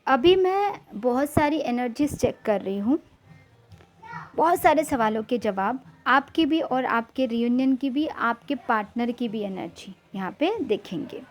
अभी मैं बहुत सारी एनर्जीज़ चेक कर रही हूँ, बहुत सारे सवालों के जवाब, आपकी भी और आपके रियूनियन की भी, आपके पार्टनर की भी एनर्जी यहाँ पे देखेंगे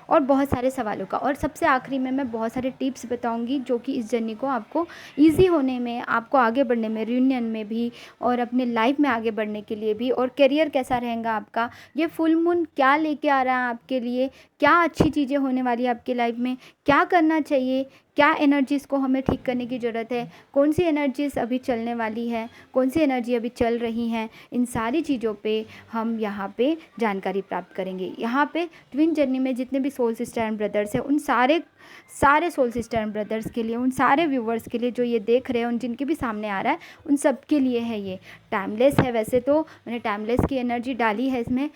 और बहुत सारे सवालों का। और सबसे आखिरी में मैं बहुत सारे टिप्स बताऊंगी जो कि इस जर्नी को आपको इजी होने में, आपको आगे बढ़ने में, रियूनियन में भी और अपने लाइफ में आगे बढ़ने के लिए भी, और करियर कैसा रहेगा आपका, ये फुल मून क्या लेके आ रहा है आपके लिए, क्या अच्छी चीज़ें होने वाली है आपके लाइफ में, क्या करना चाहिए, क्या एनर्जीज़ को हमें ठीक करने की ज़रूरत है, कौन सी एनर्जीज़ अभी चलने वाली है, कौन सी एनर्जी अभी चल रही हैं, इन सारी चीज़ों पे हम यहाँ पे जानकारी प्राप्त करेंगे। यहाँ पे ट्विन जर्नी में जितने भी सोल सिस्टर एंड ब्रदर्स हैं, उन सारे सोल सिस्टर एंड ब्रदर्स के लिए, उन सारे व्यूवर्स के लिए जो ये देख रहे हैं, उन जिनके भी सामने आ रहा है, उन सब के लिए है। ये टाइमलेस है, वैसे तो मैंने टाइमलेस की एनर्जी डाली है इसमें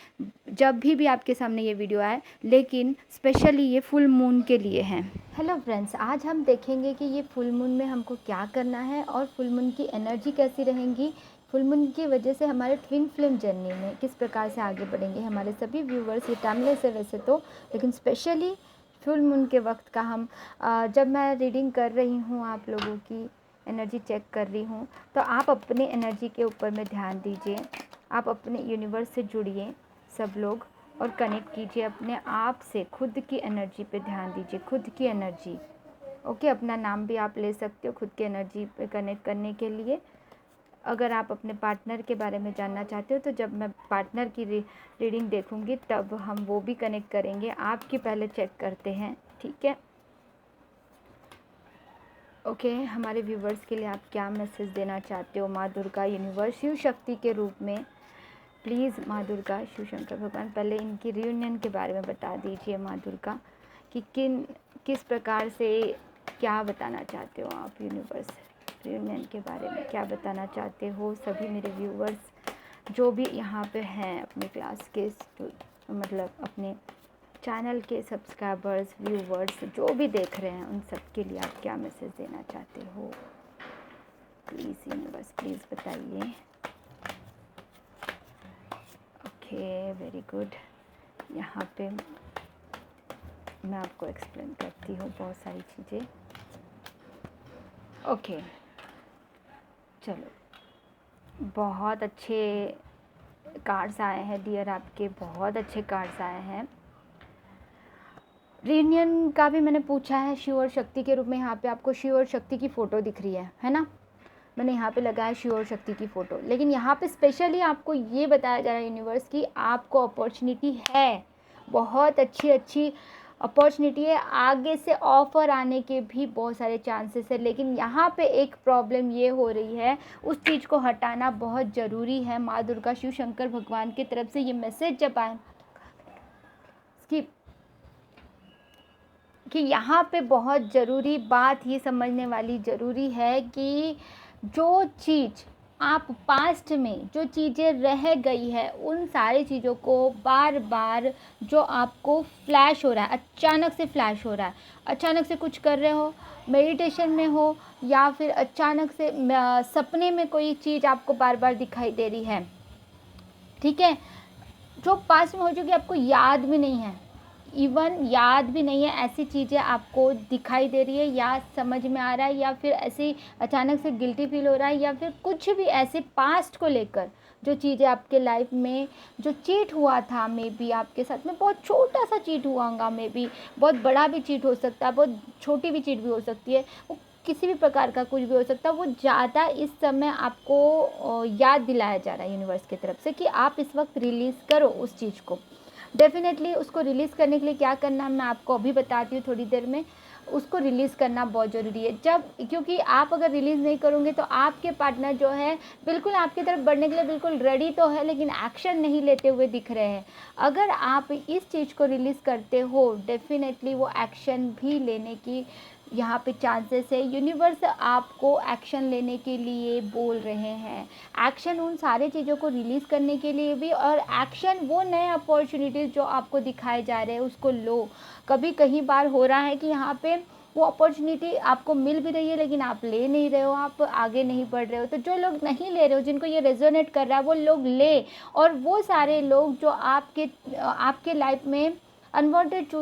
जब भी आपके सामने ये वीडियो आए, लेकिन स्पेशली ये फुल मून के लिए है। हेलो फ्रेंड्स, आज हम देखेंगे कि ये फुल मून में हमको क्या करना है और फुल मून की एनर्जी कैसी रहेंगी, फुल मून की वजह से हमारे ट्विन फ्लेम जर्नी में किस प्रकार से आगे बढ़ेंगे हमारे सभी व्यूवर्स। ये टाइमलेस है वैसे तो, लेकिन स्पेशली फुल मून के वक्त का हम जब मैं रीडिंग कर रही हूँ, आप लोगों की एनर्जी चेक कर रही हूँ, तो आप अपने एनर्जी के ऊपर में ध्यान दीजिए, आप अपने यूनिवर्स से जुड़िए सब लोग और कनेक्ट कीजिए अपने आप से, खुद की एनर्जी पे ध्यान दीजिए, खुद की एनर्जी। ओके, अपना नाम भी आप ले सकते हो खुद की एनर्जी पे कनेक्ट करने के लिए। अगर आप अपने पार्टनर के बारे में जानना चाहते हो तो जब मैं पार्टनर की रीडिंग देखूंगी तब हम वो भी कनेक्ट करेंगे। आपकी पहले चेक करते हैं, ठीक है? ओके, हमारे व्यूवर्स के लिए आप क्या मैसेज देना चाहते हो? माँ दुर्गा, यूनिवर्स, शिव शक्ति के रूप में प्लीज़ माँ दुर्गा, शिव शंकर भगवान, पहले इनकी रियूनियन के बारे में बता दीजिए माँ दुर्गा कि किस प्रकार से क्या बताना चाहते हो आप यूनिवर्स, रियूनियन के बारे में क्या बताना चाहते हो सभी मेरे व्यूवर्स जो भी यहाँ पे हैं, अपने क्लास के मतलब अपने चैनल के सब्सक्राइबर्स, व्यूवर्स जो भी देख रहे हैं, उन सब के लिए आप क्या मैसेज देना चाहते हो? प्लीज़ यूनिवर्स, प्लीज़ बताइए। Okay, very good. यहाँ पे मैं आपको एक्सप्लेन करती हूँ बहुत सारी चीज़ें। ओके, चलो, बहुत अच्छे कार्ड्स आए हैं डियर, आपके बहुत अच्छे कार्ड्स आए हैं। रियूनियन का भी मैंने पूछा है शिव और शक्ति के रूप में। यहाँ पे आपको शिव और शक्ति की फ़ोटो दिख रही है ना? मैंने यहाँ पे लगाया शिव और शक्ति की फ़ोटो, लेकिन यहाँ पे स्पेशली आपको ये बताया जा रहा है यूनिवर्स की आपको अपॉर्चुनिटी है, बहुत अच्छी अपॉर्चुनिटी है, आगे से ऑफ़र आने के भी बहुत सारे चांसेस है। लेकिन यहाँ पे एक प्रॉब्लम ये हो रही है, उस चीज़ को हटाना बहुत ज़रूरी है। माँ दुर्गा, शिव शंकर भगवान की तरफ से ये मैसेज जब आए कि यहाँ पे बहुत ज़रूरी बात ये समझने वाली ज़रूरी है कि जो चीज़ आप पास्ट में जो चीज़ें रह गई है, उन सारी चीज़ों को बार बार जो आपको फ्लैश हो रहा है, अचानक से फ्लैश हो रहा है, अचानक से कुछ कर रहे हो, मेडिटेशन में हो या फिर अचानक से सपने में कोई चीज़ आपको बार बार दिखाई दे रही है, ठीक है, जो पास्ट में हो चुकी आपको याद भी नहीं है, इवन याद भी नहीं है, ऐसी चीज़ें आपको दिखाई दे रही है या समझ में आ रहा है, या फिर ऐसे अचानक से गिल्टी फील हो रहा है, या फिर कुछ भी ऐसे पास्ट को लेकर जो चीज़ें आपके लाइफ में जो चीट हुआ था, मे बी आपके साथ में बहुत छोटा सा चीट हुआ होगा, मे बी बहुत बड़ा भी चीट हो सकता है, बहुत छोटी भी चीट भी हो सकती है, वो किसी भी प्रकार का कुछ भी हो सकता है, वो ज़्यादा इस समय आपको याद दिलाया जा रहा है यूनिवर्स की तरफ से कि आप इस वक्त रिलीज़ करो उस चीज़ को। डेफिनेटली उसको रिलीज़ करने के लिए क्या करना है मैं आपको अभी बताती हूँ थोड़ी देर में। उसको रिलीज़ करना बहुत ज़रूरी है, क्योंकि आप अगर रिलीज़ नहीं करोगे तो आपके पार्टनर जो है बिल्कुल आपकी तरफ बढ़ने के लिए बिल्कुल रेडी तो है, लेकिन एक्शन नहीं लेते हुए दिख रहे हैं। अगर आप इस चीज़ को रिलीज़ करते हो, डेफिनेटली वो एक्शन भी लेने की यहाँ पे चांसेस है। यूनिवर्स आपको एक्शन लेने के लिए बोल रहे हैं, एक्शन उन सारे चीज़ों को रिलीज़ करने के लिए भी, और एक्शन वो नए अपॉर्चुनिटीज़ जो आपको दिखाए जा रहे हैं उसको लो। कभी कई बार हो रहा है कि यहाँ पे वो अपॉर्चुनिटी आपको मिल भी रही है लेकिन आप ले नहीं रहे हो, आप आगे नहीं बढ़ रहे हो। तो जो लोग नहीं ले रहे हो, जिनको ये रेजोनेट कर रहा है, वो लोग ले, और वो सारे लोग जो आपके लाइफ में अनवांटेड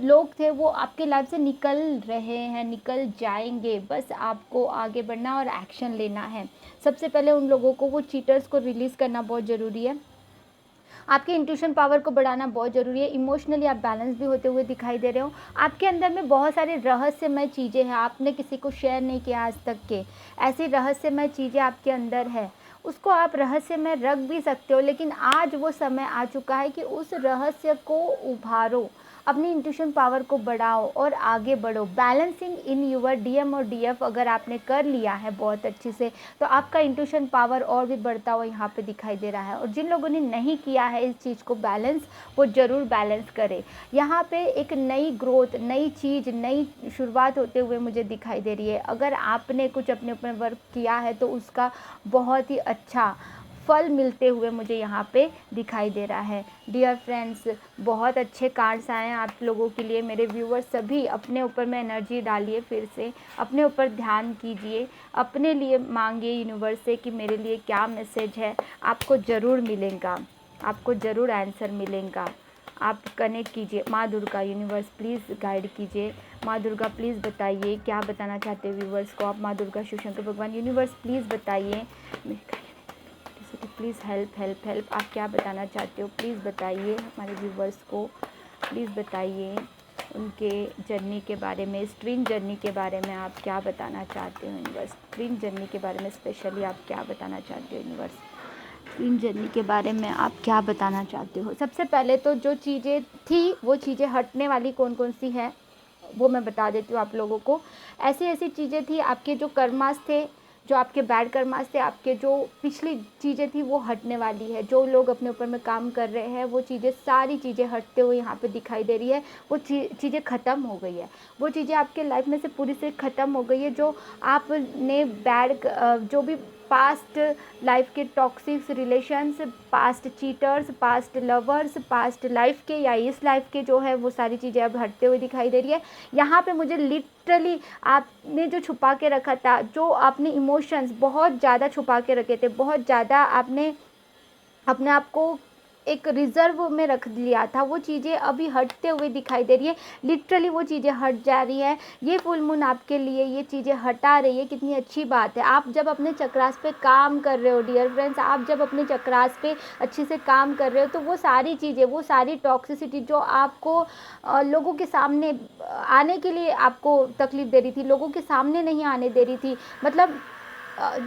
लोग थे वो आपके लाइफ से निकल रहे हैं, निकल जाएंगे। बस आपको आगे बढ़ना और एक्शन लेना है। सबसे पहले उन लोगों को, वो चीटर्स को रिलीज़ करना बहुत ज़रूरी है। आपके इंट्यूशन पावर को बढ़ाना बहुत ज़रूरी है। इमोशनली आप बैलेंस भी होते हुए दिखाई दे रहे हो। आपके अंदर में बहुत सारे रहस्यमय चीज़ें हैं, आपने किसी को शेयर नहीं किया आज तक के, ऐसी रहस्यमय चीज़ें आपके अंदर है। उसको आप रहस्य में रख भी सकते हो, लेकिन आज वो समय आ चुका है कि उस रहस्य को उभारो, अपनी इंट्यूशन पावर को बढ़ाओ और आगे बढ़ो। बैलेंसिंग इन यूर डीएम और डीएफ अगर आपने कर लिया है बहुत अच्छे से, तो आपका इंट्यूशन पावर और भी बढ़ता हुआ यहाँ पे दिखाई दे रहा है। और जिन लोगों ने नहीं किया है इस चीज़ को बैलेंस, वो ज़रूर बैलेंस करें। यहाँ पे एक नई ग्रोथ, नई चीज़, नई शुरुआत होते हुए मुझे दिखाई दे रही है। अगर आपने कुछ अपने ऊपर वर्क किया है तो उसका बहुत ही अच्छा फल मिलते हुए मुझे यहाँ पे दिखाई दे रहा है। डियर फ्रेंड्स, बहुत अच्छे कार्ड्स आए हैं आप लोगों के लिए। मेरे व्यूअर्स सभी अपने ऊपर में एनर्जी डालिए, फिर से अपने ऊपर ध्यान कीजिए, अपने लिए मांगिए यूनिवर्स से कि मेरे लिए क्या मैसेज है। आपको ज़रूर मिलेगा, आपको ज़रूर आंसर मिलेगा। आप कनेक्ट कीजिए। माँ दुर्गा, यूनिवर्स प्लीज़ गाइड कीजिए। माँ दुर्गा प्लीज़ बताइए क्या बताना चाहते हो व्यूअर्स को आप। माँ दुर्गा, शिव शंकर भगवान, यूनिवर्स प्लीज़ बताइए। प्लीज़ हेल्प आप क्या बताना चाहते हो प्लीज़ बताइए हमारे व्यूवर्स को। प्लीज़ बताइए उनके जर्नी के बारे में, स्ट्रिंग जर्नी के बारे में आप क्या बताना चाहते हो यूनिवर्स। स्ट्रिंग जर्नी के बारे में स्पेशली आप क्या बताना चाहते हो यूनिवर्स। स्ट्रिंग जर्नी के बारे में आप क्या बताना चाहते हो। सबसे पहले तो जो चीज़ें थी वो चीज़ें हटने वाली कौन कौन सी है वो मैं बता देती हूँ आप लोगों को। ऐसी ऐसी चीज़ें थी, आपके जो कर्मास थे, जो आपके बैड कर्मास थे, आपके जो पिछली चीज़ें थी वो हटने वाली है। जो लोग अपने ऊपर में काम कर रहे हैं वो चीज़ें, सारी चीज़ें हटते हुए यहाँ पे दिखाई दे रही है। वो चीज़ें ख़त्म हो गई है, वो चीज़ें आपके लाइफ में से पूरी से ख़त्म हो गई है। जो आपने बैड, जो भी पास्ट लाइफ के toxic relations, past cheaters, past lovers, past life के या इस लाइफ के जो है वो सारी चीज़ें अब हटते हुए दिखाई दे रही है। यहाँ पे मुझे लिटरली आपने जो छुपा के रखा था, जो आपने इमोशंस बहुत ज़्यादा छुपा के रखे थे, बहुत ज़्यादा आपने अपने आप को एक रिजर्व में रख लिया था, वो चीज़ें अभी हटते हुए दिखाई दे रही है। लिटरली वो चीज़ें हट जा रही है। ये फुल मून आपके लिए ये चीज़ें हटा रही है। कितनी अच्छी बात है। आप जब अपने चक्रास पे काम कर रहे हो डियर फ्रेंड्स, आप जब अपने चक्रास पे अच्छे से काम कर रहे हो तो वो सारी चीज़ें, वो सारी टॉक्सिसिटी जो आपको लोगों के सामने आने के लिए आपको तकलीफ दे रही थी, लोगों के सामने नहीं आने दे रही थी, मतलब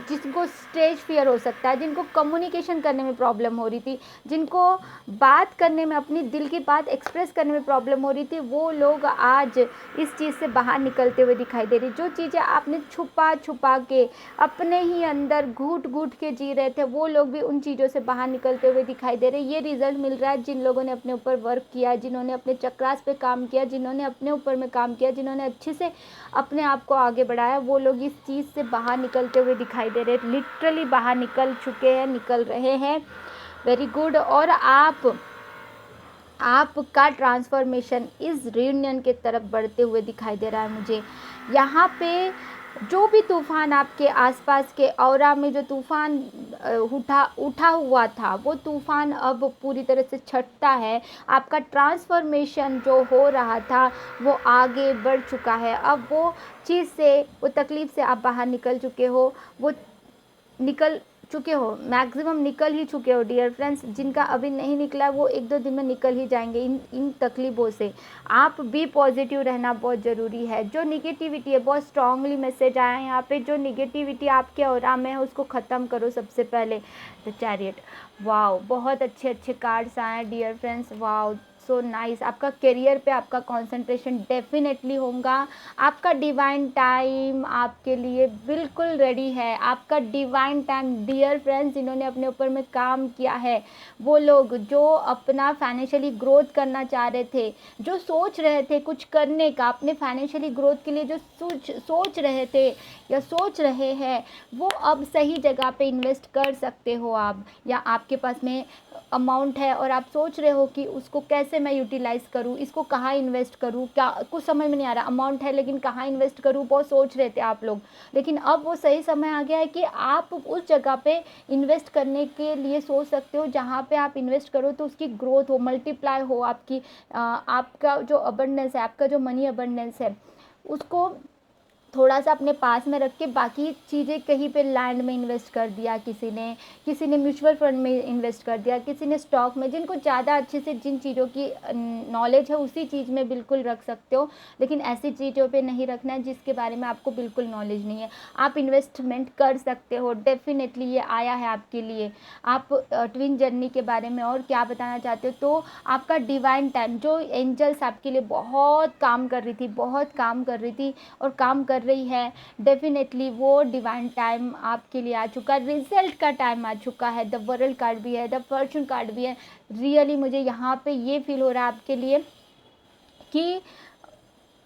जिनको स्टेज फियर हो सकता है, जिनको कम्युनिकेशन करने में प्रॉब्लम हो रही थी, जिनको बात करने में, अपनी दिल की बात एक्सप्रेस करने में प्रॉब्लम हो रही थी, वो लोग आज इस चीज़ से बाहर निकलते हुए दिखाई दे रही। जो चीज़ें आपने छुपा छुपा के अपने ही अंदर घूट घूट के जी रहे थे, वो लोग भी उन चीज़ों से बाहर निकलते हुए दिखाई दे रहे। ये रिजल्ट मिल रहा है जिन लोगों ने अपने ऊपर वर्क किया, जिन्होंने अपने चक्रास पे काम किया, जिन्होंने अपने ऊपर में काम किया, जिन्होंने अच्छे से अपने आप को आगे बढ़ाया, वो लोग इस चीज़ से बाहर निकलते हुए दिखाई दे रहे हैं। लिटरली बाहर निकल चुके हैं, निकल रहे हैं। Very good. और आपका ट्रांसफॉर्मेशन इस रियूनियन के तरफ बढ़ते हुए दिखाई दे रहा है मुझे। यहाँ पे जो भी तूफ़ान आपके आसपास के ऑरा में, जो तूफ़ान उठा हुआ था, वो तूफ़ान अब पूरी तरह से छटता है। आपका ट्रांसफॉर्मेशन जो हो रहा था वो आगे बढ़ चुका है। अब वो चीज़ से, वो तकलीफ़ से आप बाहर निकल चुके हो, वो निकल चुके हो, मैक्सिमम निकल ही चुके हो डियर फ्रेंड्स। जिनका अभी नहीं निकला वो 1-2 दिन में निकल ही जाएंगे इन तकलीफ़ों से। आप भी पॉजिटिव रहना बहुत ज़रूरी है। जो निगेटिविटी है, बहुत स्ट्रांगली मैसेज आया है यहाँ पे, जो निगेटिविटी आपके ऑरा में है उसको ख़त्म करो सबसे पहले। द चैरियट, वाओ, बहुत अच्छे अच्छे कार्ड्स आए हैं dear friends. Wow, so nice. आपका करियर पे आपका कंसंट्रेशन डेफिनेटली होगा। आपका डिवाइन टाइम आपके लिए बिल्कुल रेडी है। आपका डिवाइन टाइम डियर फ्रेंड्स, जिन्होंने अपने ऊपर में काम किया है, वो लोग जो अपना फाइनेंशियली ग्रोथ करना चाह रहे थे, जो सोच रहे थे कुछ करने का अपने फाइनेंशियली ग्रोथ के लिए, जो सोच रहे थे या सोच रहे हैं, वो अब सही जगह पे इन्वेस्ट कर सकते हो आप। या आपके पास में अमाउंट है और आप सोच रहे हो कि उसको कैसे मैं यूटिलाइज़ करूँ, इसको कहाँ इन्वेस्ट करूँ, क्या कुछ समझ में नहीं आ रहा, अमाउंट है लेकिन कहाँ इन्वेस्ट करूँ, बहुत सोच रहे थे आप लोग। लेकिन अब वो सही समय आ गया है कि आप उस जगह पे इन्वेस्ट करने के लिए सोच सकते हो जहाँ पे आप इन्वेस्ट करो तो उसकी ग्रोथ हो, मल्टीप्लाई हो, आपकी आपका जो अबंडेंस है, आपका जो मनी अबंडेंस है, उसको थोड़ा सा अपने पास में रख के बाकी चीज़ें कहीं पे लैंड में इन्वेस्ट कर दिया, किसी ने म्यूचुअल फंड में इन्वेस्ट कर दिया, किसी ने स्टॉक में। जिनको ज़्यादा अच्छे से जिन चीज़ों की नॉलेज है उसी चीज़ में बिल्कुल रख सकते हो, लेकिन ऐसी चीज़ों पे नहीं रखना है जिसके बारे में आपको बिल्कुल नॉलेज नहीं है। आप इन्वेस्टमेंट कर सकते हो, डेफिनेटली ये आया है आपके लिए। आप ट्विन जर्नी के बारे में और क्या बताना चाहते हो, तो आपका डिवाइन टाइम, जो एंजल्स आपके लिए बहुत काम कर रही थी, बहुत काम कर रही थी और काम कर रही है, डेफिनेटली वो डिवाइन टाइम आपके लिए आ चुका है, रिजल्ट का टाइम आ चुका है। द वर्ल्ड कार्ड भी है, द फॉर्चून कार्ड भी है। रियली मुझे यहाँ पे ये फील हो रहा है आपके लिए कि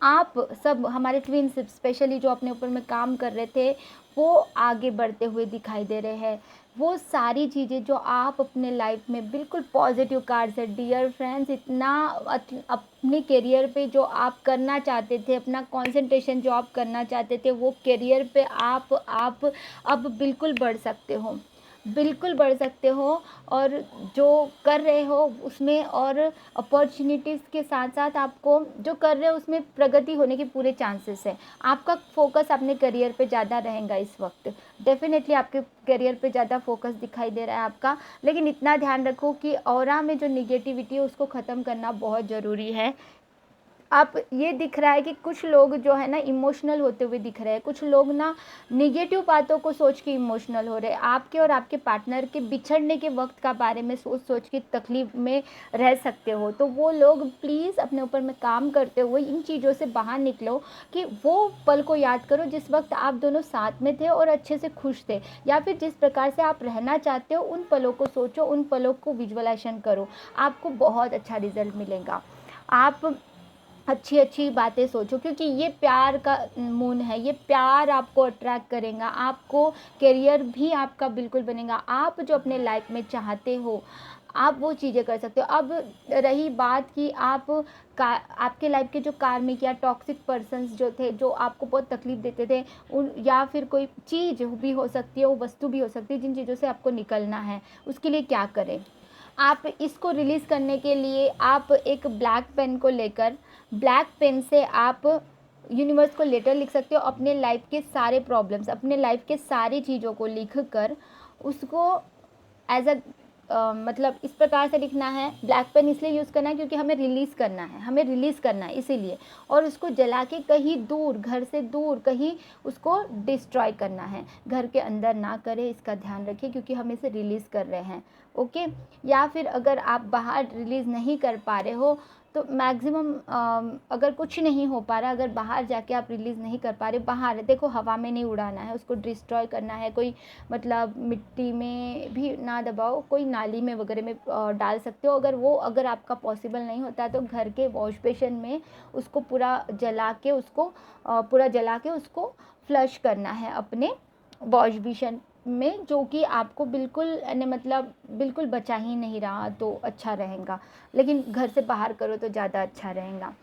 आप सब हमारे ट्विन्स स्पेशली जो अपने ऊपर में काम कर रहे थे वो आगे बढ़ते हुए दिखाई दे रहे हैं। वो सारी चीज़ें जो आप अपने लाइफ में बिल्कुल पॉजिटिव कार्ड्स है डियर फ्रेंड्स, इतना अपने करियर पे जो आप करना चाहते थे, अपना कंसंट्रेशन जो आप करना चाहते थे, वो करियर पे आप अब बिल्कुल बढ़ सकते हो, बिल्कुल बढ़ सकते हो। और जो कर रहे हो उसमें और अपॉर्चुनिटीज़ के साथ साथ आपको जो कर रहे हो उसमें प्रगति होने के पूरे चांसेस है। आपका फोकस अपने करियर पे ज़्यादा रहेगा इस वक्त, डेफिनेटली आपके करियर पे ज़्यादा फोकस दिखाई दे रहा है आपका। लेकिन इतना ध्यान रखो कि ऑरा में जो निगेटिविटी है उसको ख़त्म करना बहुत ज़रूरी है। आप ये दिख रहा है कि कुछ लोग जो है ना इमोशनल होते हुए दिख रहे हैं, कुछ लोग ना निगेटिव बातों को सोच के इमोशनल हो रहे हैं। आपके और आपके पार्टनर के बिछड़ने के वक्त का बारे में सोच सोच के तकलीफ में रह सकते हो, तो वो लोग प्लीज़ अपने ऊपर में काम करते हुए इन चीज़ों से बाहर निकलो। कि वो पल को याद करो जिस वक्त आप दोनों साथ में थे और अच्छे से खुश थे, या फिर जिस प्रकार से आप रहना चाहते हो उन पलों को सोचो, उन पलों को विजुअलाइजेशन करो, आपको बहुत अच्छा रिजल्ट मिलेगा। आप अच्छी अच्छी बातें सोचो, क्योंकि ये प्यार का मून है, ये प्यार आपको अट्रैक्ट करेगा, आपको करियर भी आपका बिल्कुल बनेगा। आप जो अपने लाइफ में चाहते हो आप वो चीज़ें कर सकते हो। अब रही बात कि आपके लाइफ के जो कार्मिक या टॉक्सिक पर्सन्स जो थे, जो आपको बहुत तकलीफ देते थे, उन या फिर कोई चीज़ भी हो सकती है, वो वस्तु भी हो सकती है, जिन चीज़ों से आपको निकलना है, उसके लिए क्या करें। आप इसको रिलीज़ करने के लिए आप एक ब्लैक पेन को लेकर, ब्लैक पेन से आप यूनिवर्स को लेटर लिख सकते हो, अपने लाइफ के सारे प्रॉब्लम्स, अपने लाइफ के सारी चीज़ों को लिख कर उसको एज अ मतलब इस प्रकार से लिखना है। ब्लैक पेन इसलिए यूज़ करना है क्योंकि हमें रिलीज़ करना है, हमें रिलीज़ करना है इसीलिए। और उसको जला के कहीं दूर, घर से दूर कहीं उसको डिस्ट्रॉय करना है, घर के अंदर ना करें, इसका ध्यान रखिए, क्योंकि हम इसे रिलीज़ कर रहे हैं। ओके। या फिर अगर आप बाहर रिलीज़ नहीं कर पा रहे हो तो मैक्सिमम अगर कुछ नहीं हो पा रहा, अगर बाहर जाके आप रिलीज़ नहीं कर पा रहे, बाहर देखो हवा में नहीं उड़ाना है, उसको डिस्ट्रॉय करना है। कोई मतलब मिट्टी में भी ना दबाओ, कोई नाली में वगैरह में डाल सकते हो। अगर आपका पॉसिबल नहीं होता तो घर के वॉश बेसिन में उसको पूरा जला के उसको फ्लश करना है अपने वॉश बेसिन में, जो कि आपको बिल्कुल मतलब बिल्कुल बचा ही नहीं रहा तो अच्छा रहेगा। लेकिन घर से बाहर करो तो ज़्यादा अच्छा रहेगा,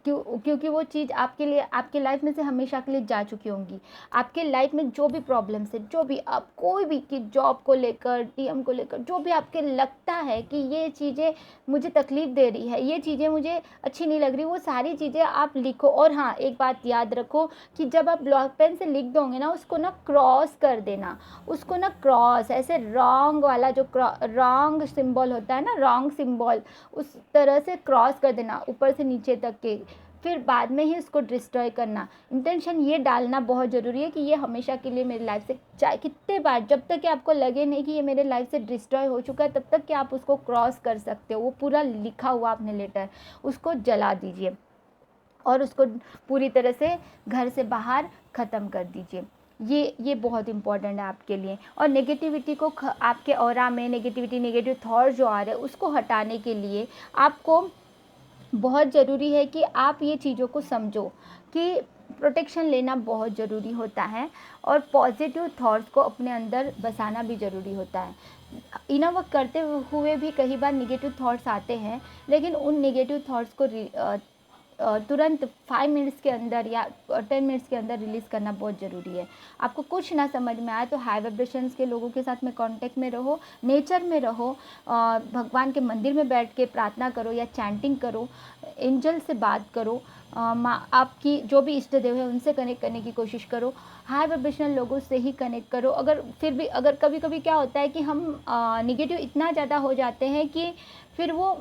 क्योंकि वो चीज़ आपके लिए, आपके लाइफ में से हमेशा के लिए जा चुकी होंगी। आपके लाइफ में जो भी प्रॉब्लम्स है, जो भी आप कोई भी कि जॉब को लेकर, टीएम को लेकर, जो भी आपके लगता है कि ये चीज़ें मुझे तकलीफ़ दे रही है, ये चीज़ें मुझे अच्छी नहीं लग रही, वो सारी चीज़ें आप लिखो। और हाँ, एक बात याद रखो कि जब आप ब्लॉक पेन से लिख दोगे ना, उसको ना क्रॉस कर देना, उसको ना क्रॉस ऐसे रॉन्ग वाला जो रॉन्ग सिंबल होता है ना, रॉन्ग सिंबल, उस तरह से क्रॉस कर देना ऊपर से नीचे तक के, फिर बाद में ही उसको डिस्ट्रॉय करना। इंटेंशन ये डालना बहुत ज़रूरी है कि ये हमेशा के लिए मेरी लाइफ से, चाहे कितने बार, जब तक कि आपको लगे नहीं कि ये मेरे लाइफ से डिस्ट्रॉय हो चुका है, तब तक कि आप उसको क्रॉस कर सकते हो। वो पूरा लिखा हुआ आपने लेटर, उसको जला दीजिए और उसको पूरी तरह से घर से बाहर ख़त्म कर दीजिए। ये बहुत इंपॉर्टेंट है आपके लिए। और नेगेटिविटी को आपके ऑरा में नेगेटिव थॉट जो आ रहे हैं उसको हटाने के लिए आपको बहुत ज़रूरी है कि आप ये चीज़ों को समझो कि प्रोटेक्शन लेना बहुत ज़रूरी होता है और पॉजिटिव थॉट्स को अपने अंदर बसाना भी ज़रूरी होता है। इनर वर्क करते हुए भी कई बार नेगेटिव थॉट्स आते हैं, लेकिन उन नेगेटिव थॉट्स को तुरंत 5 मिनट्स के अंदर या 10 मिनट्स के अंदर रिलीज़ करना बहुत ज़रूरी है। आपको कुछ ना समझ में आए तो हाई वाइब्रेशंस के लोगों के साथ में कांटेक्ट में रहो, नेचर में रहो, भगवान के मंदिर में बैठ के प्रार्थना करो या चैंटिंग करो, एंजल से बात करो, आपकी जो भी इष्ट देव है उनसे कनेक्ट करने की कोशिश करो, हाई वाइब्रेशनल लोगों से ही कनेक्ट करो। अगर फिर भी अगर कभी कभी क्या होता है कि हम निगेटिव इतना ज़्यादा हो जाते हैं कि फिर वो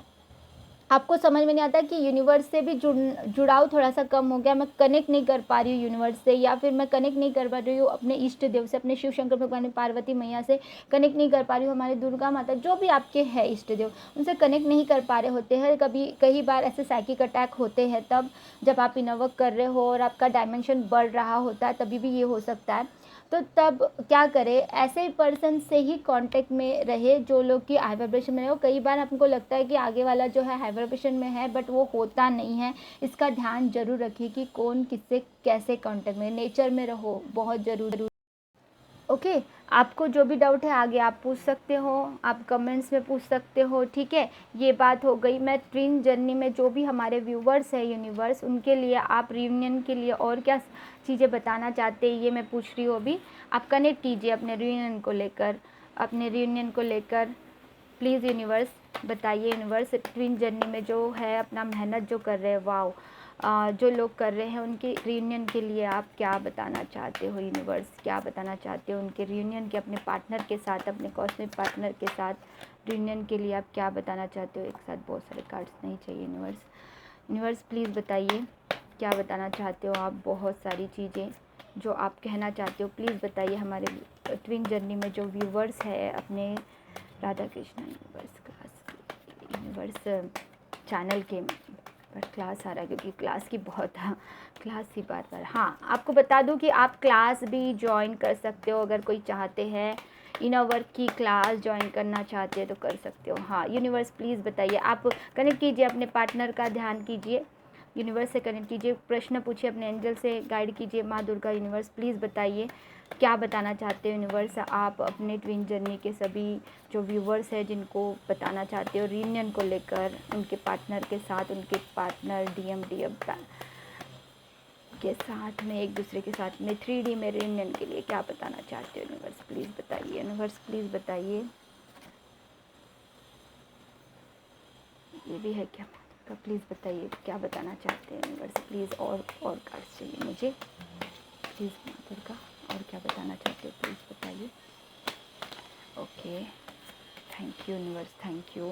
आपको समझ में नहीं आता कि यूनिवर्स से भी जुड़ाव थोड़ा सा कम हो गया, मैं कनेक्ट नहीं कर पा रही हूँ यूनिवर्स से, या फिर मैं कनेक्ट नहीं कर पा रही हूँ अपने इष्ट देव से, अपने शिव शंकर भगवान पार्वती मैया से कनेक्ट नहीं कर पा रही हूँ, हमारे दुर्गा माता जो भी आपके हैं इष्ट देव उनसे कनेक्ट नहीं कर पा रहे होते हैं। कई बार ऐसे साइकिक अटैक होते हैं तब जब आप इनर वर्क कर रहे हो और आपका डायमेंशन बढ़ रहा होता है, तभी भी ये हो सकता है। तो तब क्या करें, ऐसे पर्सन से ही कांटेक्ट में रहे जो लोग की हाई वाइब्रेशन में रहे हो। कई बार आपको लगता है कि आगे वाला जो है हाई वाइब्रेशन में है, बट वो होता नहीं है। इसका ध्यान जरूर रखिए कि कौन किससे कैसे कांटेक्ट में। नेचर में रहो, बहुत जरूरी। ओके, आपको जो भी डाउट है आगे आप पूछ सकते हो, आप कमेंट्स में पूछ सकते हो, ठीक है। ये बात हो गई। मैं ट्विन जर्नी में जो भी हमारे व्यूवर्स है यूनिवर्स, उनके लिए आप रियूनियन के लिए और क्या चीज़ें बताना चाहते हैं ये मैं पूछ रही हूँ अभी। आप कनेक्ट कीजिए अपने रियूनियन को लेकर, अपने रियूनियन को लेकर प्लीज़ यूनिवर्स बताइए। यूनिवर्स ट्विन जर्नी में जो है अपना मेहनत जो कर रहे हैं, वाओ, जो लोग कर रहे हैं उनके रियूनियन के लिए आप क्या बताना चाहते हो यूनिवर्स, क्या बताना चाहते हो उनके रियूनियन के, अपने पार्टनर के साथ, अपने कॉस्मिक पार्टनर के साथ रियूनियन के लिए आप क्या बताना चाहते हो। एक साथ बहुत सारे कार्ड्स नहीं चाहिए यूनिवर्स। यूनिवर्स प्लीज़ बताइए क्या बताना चाहते हो आप। बहुत सारी चीज़ें जो आप कहना चाहते हो प्लीज़ बताइए। हमारे ट्विन जर्नी में जो व्यूवर्स है अपने राधा कृष्णा यूनिवर्स चैनल के पर क्लास आ रहा है क्योंकि क्लास की बहुत क्लास की बात पर। हाँ, आपको बता दूं कि आप क्लास भी ज्वाइन कर सकते हो अगर कोई चाहते हैं इनर वर्क की क्लास ज्वाइन करना चाहते हैं तो कर सकते हो। हाँ यूनिवर्स प्लीज़ बताइए। आप कनेक्ट कीजिए, अपने पार्टनर का ध्यान कीजिए, यूनिवर्स से कनेक्ट कीजिए, प्रश्न पूछिए, अपने एंजल से गाइड कीजिए। माँ दुर्गा यूनिवर्स प्लीज़ बताइए क्या बताना चाहते हो यूनिवर्स आप अपने ट्विन जर्नी के सभी जो व्यूवर्स हैं जिनको बताना चाहते हो रियूनियन को लेकर, उनके पार्टनर के साथ, उनके पार्टनर डीएम के साथ में, एक दूसरे के साथ में 3D में रियूनियन के लिए क्या बताना चाहते हो यूनिवर्स प्लीज़ बताइए। यूनिवर्स प्लीज़ बताइए। ये भी है क्या तो प्लीज़ बताइए क्या बताना चाहते हैं यूनिवर्स प्लीज़। और कार्ड्स चाहिए मुझे प्लीज़ दुर्गा, और क्या बताना चाहते हो प्लीज़ बताइए। Okay, thank you universe, thank you.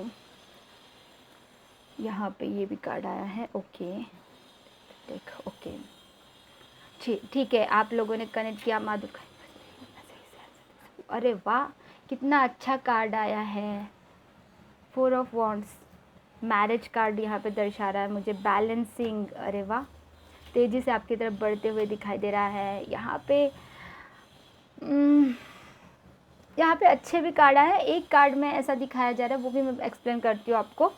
यहाँ पे ये भी कार्ड आया है। ओके देखो, ओके ठीक है, आप लोगों ने कनेक्ट किया माँ दुर्गा। अरे वाह, कितना अच्छा कार्ड आया है, 4 ऑफ वॉन्ड्स, मैरिज कार्ड यहाँ पे दर्शा रहा है मुझे, बैलेंसिंग। अरे वाह, तेज़ी से आपकी तरफ बढ़ते हुए दिखाई दे रहा है। यहाँ पे अच्छे भी कार्ड आए हैं। एक कार्ड में ऐसा दिखाया जा रहा है, वो भी मैं एक्सप्लेन करती हूँ आपको।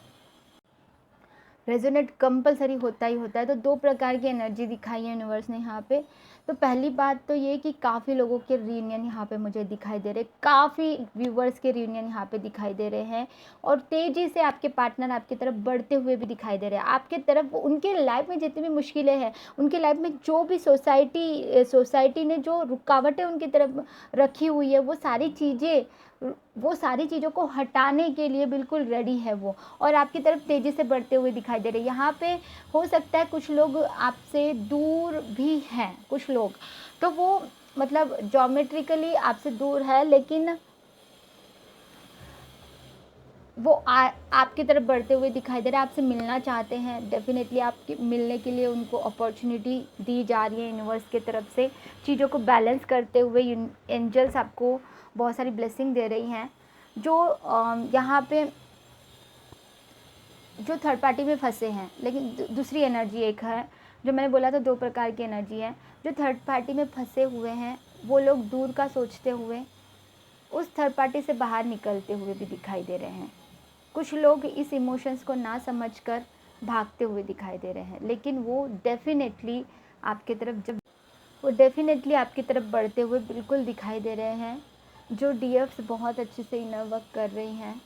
रेजोनेट कंपलसरी होता ही होता है। तो 2 प्रकार की एनर्जी दिखाई है यूनिवर्स ने यहाँ पे। तो पहली बात तो ये कि काफ़ी लोगों के रियूनियन यहाँ पे मुझे दिखाई दे रहे, काफ़ी व्यूवर्स के रियूनियन यहाँ पे दिखाई दे रहे हैं, और तेज़ी से आपके पार्टनर आपकी तरफ बढ़ते हुए भी दिखाई दे रहे हैं। आपके तरफ उनके लाइफ में जितनी भी मुश्किलें हैं, उनकी लाइफ में जो भी सोसाइटी ने जो रुकावटें उनकी तरफ रखी हुई है, वो सारी चीज़ों को हटाने के लिए बिल्कुल रेडी है वो, और आपकी तरफ तेज़ी से बढ़ते हुए दिखाई दे रहे हैं। यहाँ पे हो सकता है कुछ लोग आपसे दूर भी हैं, कुछ लोग तो वो मतलब ज्योमेट्रिकली आपसे दूर है, लेकिन वो आपकी तरफ बढ़ते हुए दिखाई दे रहा है, आपसे मिलना चाहते हैं। डेफिनेटली आपके मिलने के लिए उनको अपॉर्चुनिटी दी जा रही है यूनिवर्स की तरफ से। चीज़ों को बैलेंस करते हुए एंजल्स आपको बहुत सारी ब्लेसिंग दे रही हैं। जो यहाँ पे जो थर्ड पार्टी में फंसे हैं, लेकिन दूसरी एनर्जी एक है, जो मैंने बोला था 2 प्रकार की एनर्जी है। जो थर्ड पार्टी में फंसे हुए हैं वो लोग दूर का सोचते हुए उस थर्ड पार्टी से बाहर निकलते हुए भी दिखाई दे रहे हैं। कुछ लोग इस इमोशंस को ना समझकर भागते हुए दिखाई दे रहे हैं, लेकिन वो डेफिनेटली आपकी तरफ जब वो डेफिनेटली आपकी तरफ बढ़ते हुए बिल्कुल दिखाई दे रहे हैं। जो डीएफ्स बहुत अच्छे से इनर वर्क कर रही हैं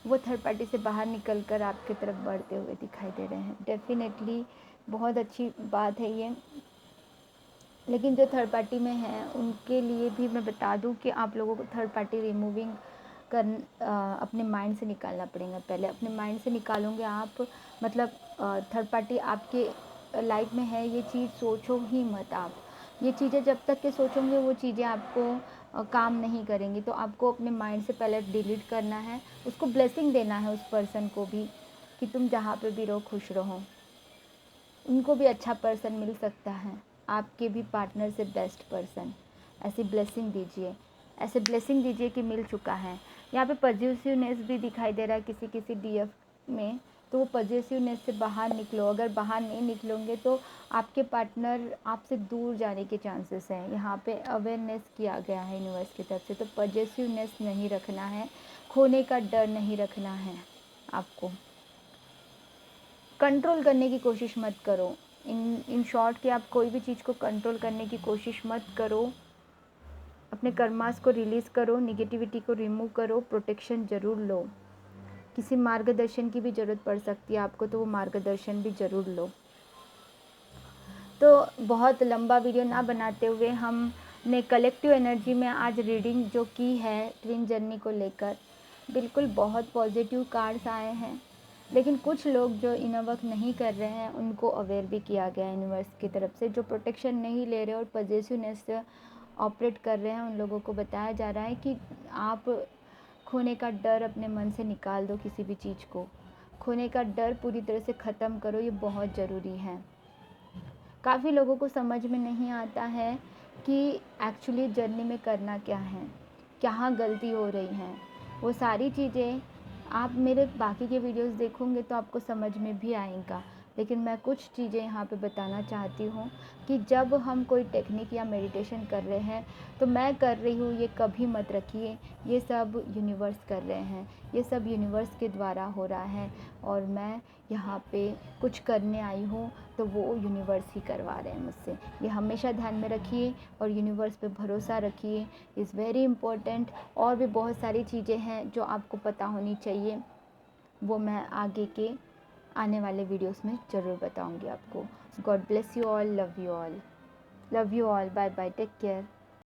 वो थर्ड पार्टी से बाहर निकल कर आपकी तरफ बढ़ते हुए दिखाई दे रहे हैं। डेफिनेटली बहुत अच्छी बात है ये। लेकिन जो थर्ड पार्टी में हैं उनके लिए भी मैं बता दूं कि आप लोगों को थर्ड पार्टी रिमूविंग अपने माइंड से निकालना पड़ेगा। पहले अपने माइंड से निकालोगे आप, मतलब थर्ड पार्टी आपके लाइफ में है ये चीज़ सोचो ही मत आप। ये चीज़ें जब तक के सोचोगे वो चीज़ें आपको काम नहीं करेंगी। तो आपको अपने माइंड से पहले डिलीट करना है, उसको ब्लेसिंग देना है उस पर्सन को भी कि तुम जहाँ पे भी रहो खुश रहो। उनको भी अच्छा पर्सन मिल सकता है, आपके भी पार्टनर से बेस्ट पर्सन। ऐसी ब्लेसिंग दीजिए, ऐसे ब्लेसिंग दीजिए कि मिल चुका है। यहाँ पे पॉजिटिवनेस भी दिखाई दे रहा है किसी किसी डीएफ में, तो वो पॉजिटिवनेस से बाहर निकलो। अगर बाहर नहीं निकलोगे तो आपके पार्टनर आपसे दूर जाने के चांसेस हैं। यहाँ पे अवेयरनेस किया गया है यूनिवर्स की तरफ से। तो पॉजिटिवनेस नहीं रखना है, खोने का डर नहीं रखना है आपको। कंट्रोल करने की कोशिश मत करो। इन शॉर्ट कि आप कोई भी चीज़ को कंट्रोल करने की कोशिश मत करो। अपने कर्मास को रिलीज़ करो, निगेटिविटी को रिमूव करो, प्रोटेक्शन ज़रूर लो। किसी मार्गदर्शन की भी ज़रूरत पड़ सकती है आपको, तो वो मार्गदर्शन भी ज़रूर लो। तो बहुत लंबा वीडियो ना बनाते हुए हमने कलेक्टिव एनर्जी में आज रीडिंग जो की है ट्विन जर्नी को लेकर, बिल्कुल बहुत पॉजिटिव कार्ड्स आए हैं। लेकिन कुछ लोग जो इनर वर्क नहीं कर रहे हैं उनको अवेयर भी किया गया है यूनिवर्स की तरफ से। जो प्रोटेक्शन नहीं ले रहे और पॉजिटिवनेस से ऑपरेट कर रहे हैं उन लोगों को बताया जा रहा है कि आप खोने का डर अपने मन से निकाल दो। किसी भी चीज़ को खोने का डर पूरी तरह से ख़त्म करो, ये बहुत ज़रूरी है। काफ़ी लोगों को समझ में नहीं आता है कि एक्चुअली जर्नी में करना क्या है, कहाँ गलती हो रही हैं। वो सारी चीज़ें आप मेरे बाकी के वीडियोस देखोगे तो आपको समझ में भी आएगा। लेकिन मैं कुछ चीज़ें यहाँ पे बताना चाहती हूँ कि जब हम कोई टेक्निक या मेडिटेशन कर रहे हैं तो मैं कर रही हूँ ये कभी मत रखिए। ये सब यूनिवर्स कर रहे हैं, ये सब यूनिवर्स के द्वारा हो रहा है और मैं यहाँ पे कुछ करने आई हूँ तो वो यूनिवर्स ही करवा रहे हैं मुझसे। ये हमेशा ध्यान में रखिए और यूनिवर्स पे भरोसा रखिए, इज़ वेरी इम्पोर्टेंट। और भी बहुत सारी चीज़ें हैं जो आपको पता होनी चाहिए, वो मैं आगे के आने वाले वीडियोस में ज़रूर बताऊंगी आपको। God bless you all, love you all, love you all, bye bye, take care.